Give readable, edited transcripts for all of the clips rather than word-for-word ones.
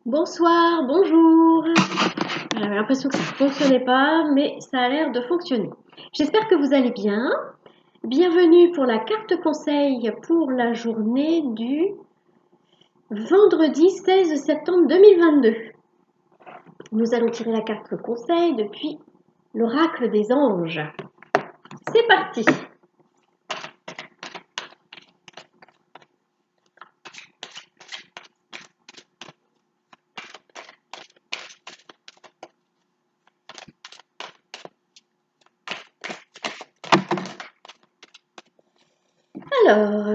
Bonsoir, bonjour. J'avais l'impression que ça ne fonctionnait pas, mais ça a l'air de fonctionner. J'espère que vous allez bien. Bienvenue pour la carte conseil pour la journée du vendredi 16 septembre 2022. Nous allons tirer la carte conseil depuis l'oracle des anges. C'est parti. Alors,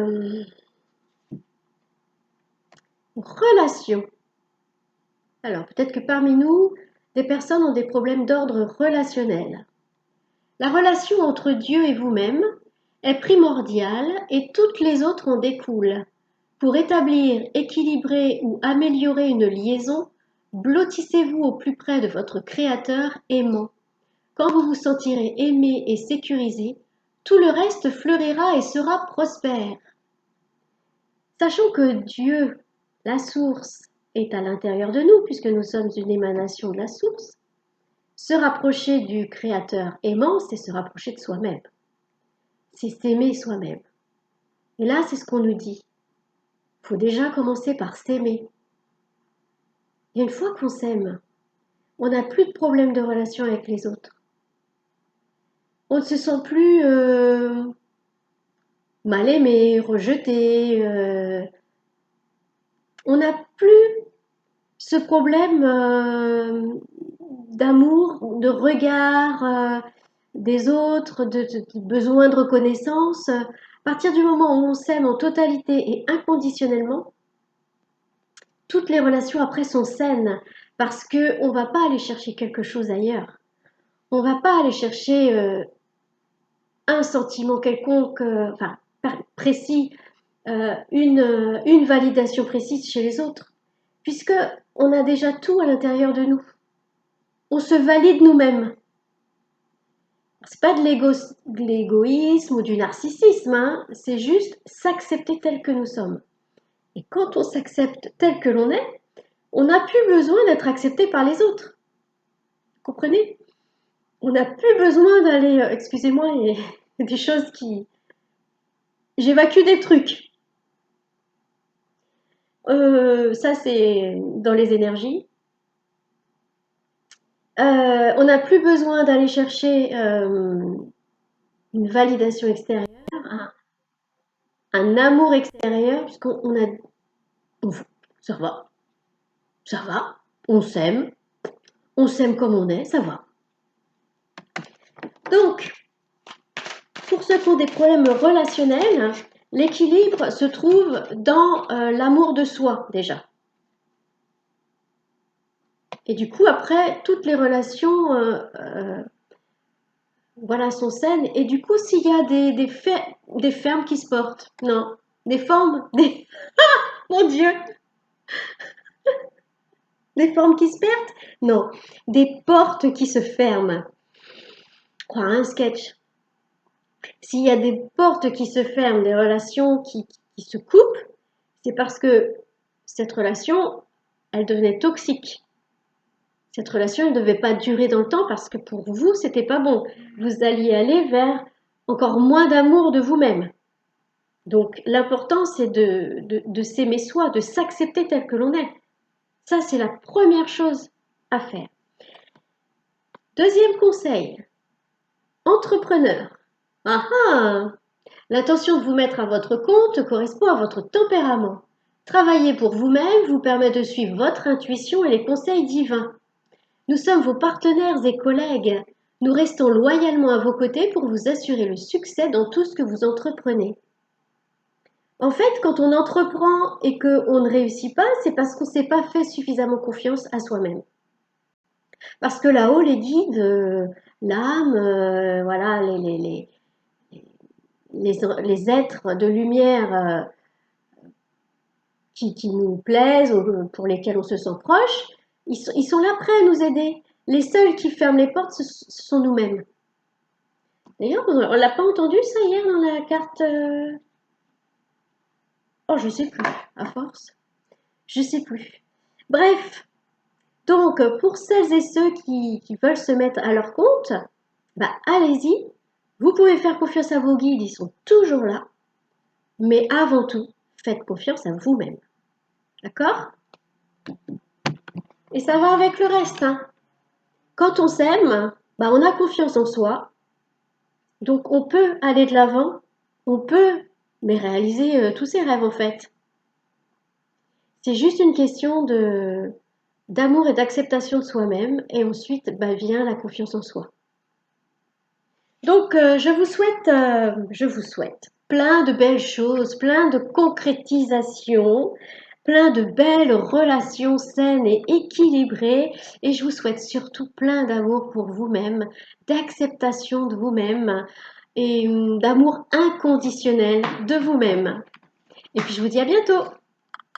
relation. Alors, peut-être que parmi nous, des personnes ont des problèmes d'ordre relationnel. La relation entre Dieu et vous-même est primordiale et toutes les autres en découlent. Pour établir, équilibrer ou améliorer une liaison, blottissez-vous au plus près de votre Créateur aimant. Quand vous vous sentirez aimé et sécurisé, tout le reste fleurira et sera prospère. Sachant que Dieu, la source, est à l'intérieur de nous, puisque nous sommes une émanation de la source, se rapprocher du Créateur aimant, c'est se rapprocher de soi-même. C'est s'aimer soi-même. Et là, c'est ce qu'on nous dit. Il faut déjà commencer par s'aimer. Et une fois qu'on s'aime, on n'a plus de problème de relation avec les autres. On ne se sent plus mal aimé, rejeté. On n'a plus ce problème d'amour, de regard des autres, de besoin de reconnaissance. À partir du moment où on s'aime en totalité et inconditionnellement, toutes les relations après sont saines parce qu'on ne va pas aller chercher quelque chose ailleurs. On ne va pas aller chercher un sentiment quelconque, précis, une validation précise chez les autres, puisque on a déjà tout à l'intérieur de nous. On se valide nous-mêmes. C'est pas de l'égoïsme ou du narcissisme, hein, c'est juste s'accepter tel que nous sommes. Et quand on s'accepte tel que l'on est, on n'a plus besoin d'être accepté par les autres. Vous comprenez? On n'a plus besoin d'aller, excusez-moi, il y a des choses qui... J'évacue des trucs. Ça, c'est dans les énergies. On n'a plus besoin d'aller chercher une validation extérieure, un amour extérieur, puisqu'on a... Ça va, on s'aime comme on est, ça va. Donc, pour ceux qui ont des problèmes relationnels, l'équilibre se trouve dans l'amour de soi déjà. Et du coup, après, toutes les relations sont saines. Et du coup, s'il y a des fermes qui se portent, non, des formes, des... Mon Dieu, des formes qui se perdent, non, des portes qui se ferment. Je crois à un sketch. S'il y a des portes qui se ferment, des relations qui se coupent, c'est parce que cette relation, elle devenait toxique. Cette relation ne devait pas durer dans le temps parce que pour vous, c'était pas bon. Vous alliez aller vers encore moins d'amour de vous-même. Donc l'important, c'est de s'aimer soi, de s'accepter tel que l'on est. Ça, c'est la première chose à faire. Deuxième conseil, entrepreneur. Ah ah! L'intention de vous mettre à votre compte correspond à votre tempérament. Travailler pour vous-même vous permet de suivre votre intuition et les conseils divins. Nous sommes vos partenaires et collègues. Nous restons loyalement à vos côtés pour vous assurer le succès dans tout ce que vous entreprenez. En fait, quand on entreprend et qu'on ne réussit pas, c'est parce qu'on ne s'est pas fait suffisamment confiance à soi-même. Parce que là-haut, les guides, l'âme, voilà, les êtres de lumière qui nous plaisent, ou pour lesquels on se sent proche, ils sont là prêts à nous aider. Les seuls qui ferment les portes, ce sont nous-mêmes. D'ailleurs, on ne l'a pas entendu ça hier dans la carte Oh, je sais plus, à force. Je sais plus. Bref, donc pour celles et ceux qui veulent se mettre à leur compte, bah allez-y. Vous pouvez faire confiance à vos guides, ils sont toujours là. Mais avant tout, faites confiance à vous-même. D'accord? Et ça va avec le reste, hein. Quand on s'aime, bah on a confiance en soi. Donc on peut aller de l'avant, on peut mais réaliser tous ses rêves en fait. C'est juste une question de d'amour et d'acceptation de soi-même et ensuite bah, vient la confiance en soi. Donc je vous souhaite plein de belles choses, plein de concrétisation, plein de belles relations saines et équilibrées et je vous souhaite surtout plein d'amour pour vous-même, d'acceptation de vous-même et d'amour inconditionnel de vous-même. Et puis je vous dis à bientôt.